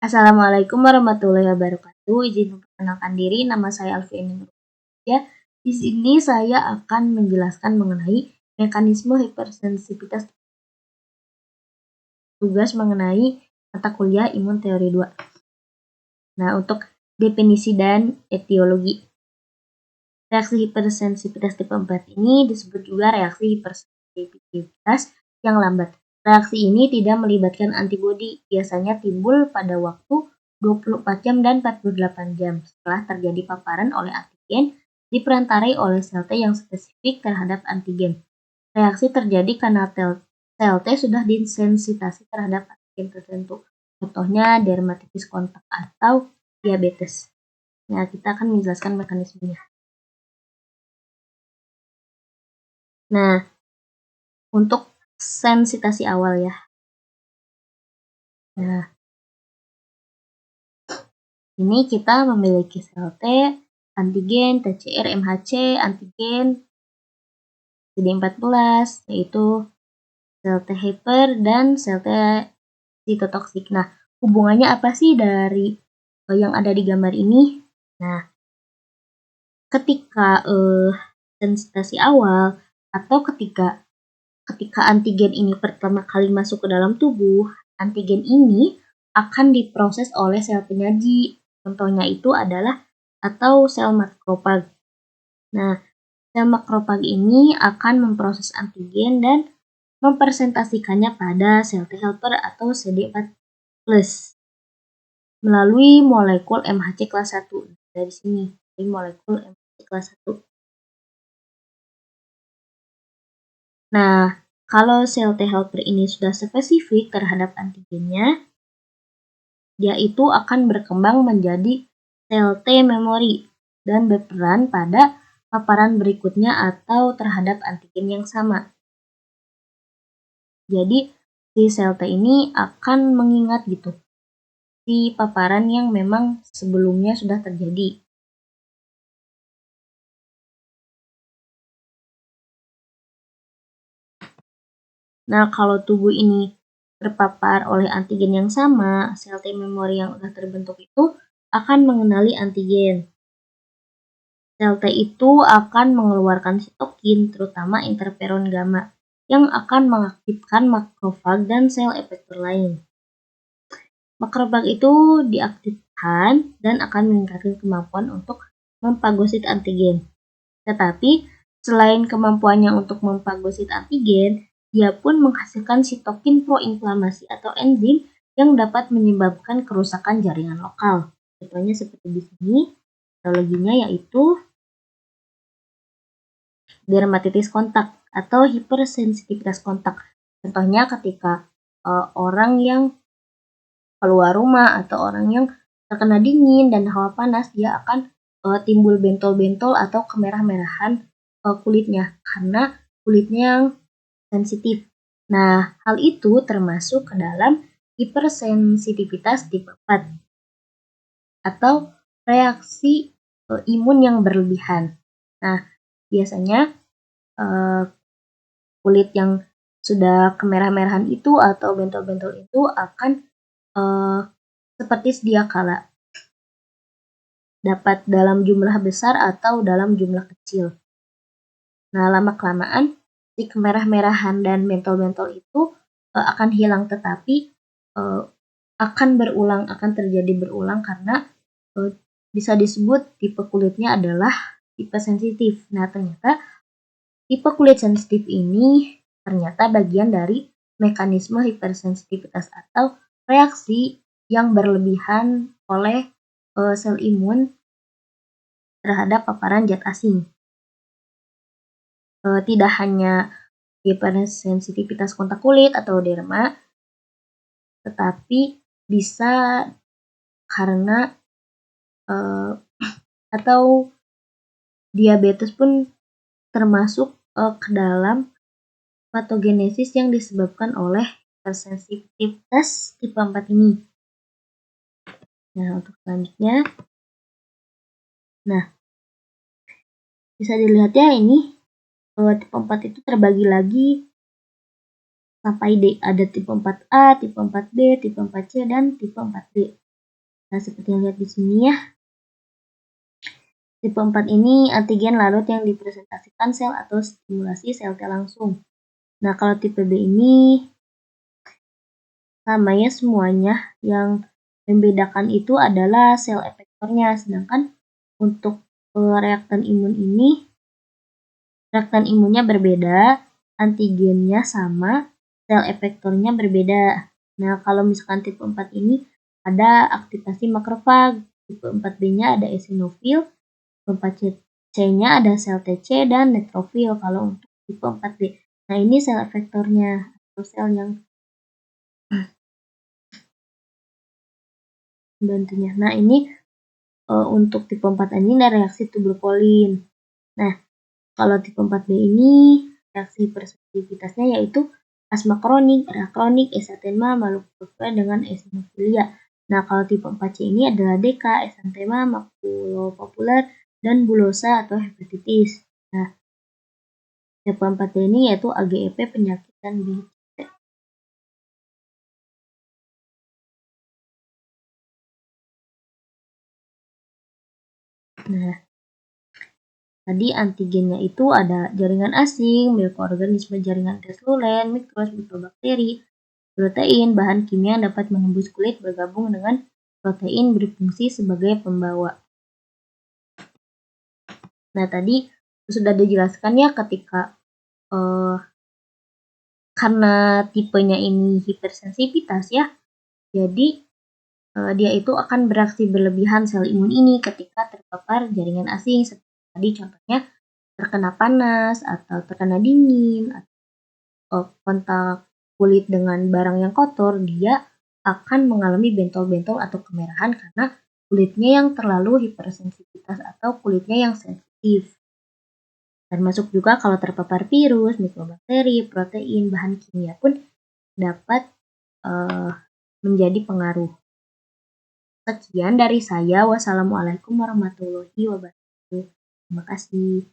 Assalamualaikum warahmatullahi wabarakatuh. Izin memperkenalkan diri, nama saya Alfiani Nurdia. Di sini saya akan menjelaskan mengenai mekanisme hipersensitivitas, tugas mengenai mata kuliah Imun Teori 2. Nah, untuk definisi dan etiologi. Reaksi hipersensitivitas tipe 4 ini disebut juga reaksi hipersensitivitas yang lambat. Reaksi ini tidak melibatkan antibodi, biasanya timbul pada waktu 24 jam dan 48 jam setelah terjadi paparan oleh antigen diperantarai oleh sel T yang spesifik terhadap antigen. Reaksi terjadi karena sel T sudah disensitasi terhadap antigen tertentu. Contohnya dermatitis kontak atau diabetes. Nah, kita akan menjelaskan mekanismenya. Nah, untuk sensitasi awal ya. Nah, ini kita memiliki sel T, antigen, TCR, MHC, antigen CD14, yaitu sel T helper dan sel T sitotoksik. Nah, hubungannya apa sih dari yang ada di gambar ini? Nah, ketika sensitasi awal atau ketika antigen ini pertama kali masuk ke dalam tubuh, antigen ini akan diproses oleh sel penyaji. Contohnya itu adalah atau sel makrofag. Nah, sel makrofag ini akan memproses antigen dan mempresentasikannya pada sel T helper atau CD4+ melalui molekul MHC kelas 1. Dari sini, dari molekul MHC kelas 1. Nah, kalau sel T helper ini sudah spesifik terhadap antigennya, dia itu akan berkembang menjadi sel T memori dan berperan pada paparan berikutnya atau terhadap antigen yang sama. Jadi, si sel T ini akan mengingat gitu si paparan yang memang sebelumnya sudah terjadi. Nah, kalau tubuh ini terpapar oleh antigen yang sama, sel T memori yang sudah terbentuk itu akan mengenali antigen. Sel T itu akan mengeluarkan sitokin, terutama interferon gamma, yang akan mengaktifkan makrofag dan sel efektor lain. Makrofag itu diaktifkan dan akan meningkatkan kemampuan untuk mempagosit antigen. Tetapi, selain kemampuannya untuk mempagosit antigen, dia pun menghasilkan sitokin proinflamasi atau enzim yang dapat menyebabkan kerusakan jaringan lokal. Contohnya seperti di sini, etiologinya yaitu dermatitis kontak atau hipersensitivitas kontak. Contohnya ketika orang yang keluar rumah atau orang yang terkena dingin dan hawa panas, dia akan timbul bentol-bentol atau kemerah-merahan kulitnya karena kulitnya yang sensitif. Nah, hal itu termasuk ke dalam hipersensitivitas tipe 4 atau reaksi imun yang berlebihan. Nah, biasanya kulit yang sudah kemerah-merahan itu atau bentol-bentol itu akan seperti sedia kala, dapat dalam jumlah besar atau dalam jumlah kecil. Nah, lama-kelamaan si kemerah-merahan dan bentol-bentol itu akan hilang, tetapi akan terjadi berulang karena bisa disebut tipe kulitnya adalah tipe sensitif. Nah, ternyata tipe kulit sensitif ini ternyata bagian dari mekanisme hipersensitivitas atau reaksi yang berlebihan oleh sel imun terhadap paparan zat asing. Tidak hanya hipersensitivitas kontak kulit atau derma, tetapi bisa karena atau diabetes pun termasuk ke dalam patogenesis yang disebabkan oleh hipersensitivitas tipe 4 ini. Nah, untuk selanjutnya, bisa dilihat ya ini tipe 4 itu terbagi lagi sampai D. Ada tipe 4A, tipe 4B, tipe 4C, dan tipe 4D. Nah, seperti yang lihat di sini ya. Tipe 4 ini antigen larut yang dipresentasikan sel atau stimulasi sel T langsung. Nah, kalau tipe B ini sama ya semuanya. Yang membedakan itu adalah sel efektornya. Sedangkan untuk reaktan imun ini, reaktan imunnya berbeda, antigennya sama, sel efektornya berbeda. Nah, kalau misalkan tipe 4 ini ada aktivasi makrofag, tipe 4B-nya ada eosinofil, tipe 4C-nya ada sel TC dan neutrofil kalau untuk tipe 4B. Nah, ini sel efektornya atau sel yang bantunya. Nah, ini untuk tipe 4 ini ada reaksi tubulkolin. Nah, kalau tipe 4B ini reaksi hipersensitivitasnya yaitu asma kronik, kronik, esantema, makulopapular dengan eosinofilia. Nah, kalau tipe 4C ini adalah DK, esantema, makulopapular, dan bulosa atau hepatitis. Nah, tipe 4D ini yaitu AGEP, penyakit, dan BCT. Nah, tadi antigennya itu ada jaringan asing, mikroorganisme, jaringan terslulen, mikros, mikrobakteri, protein, bahan kimia yang dapat menembus kulit bergabung dengan protein berfungsi sebagai pembawa. Nah, tadi sudah dijelaskan ya ketika karena tipenya ini hipersensitivitas ya, jadi dia itu akan bereaksi berlebihan sel imun ini ketika terpapar jaringan asing. Seperti tadi contohnya terkena panas atau terkena dingin atau kontak kulit dengan barang yang kotor, dia akan mengalami bentol-bentol atau kemerahan karena kulitnya yang terlalu hipersensitivitas atau kulitnya yang sensitif. Termasuk juga kalau terpapar virus, mikrobakteri, protein, bahan kimia pun dapat menjadi pengaruh. Sekian dari saya. Wassalamualaikum warahmatullahi wabarakatuh. Terima kasih.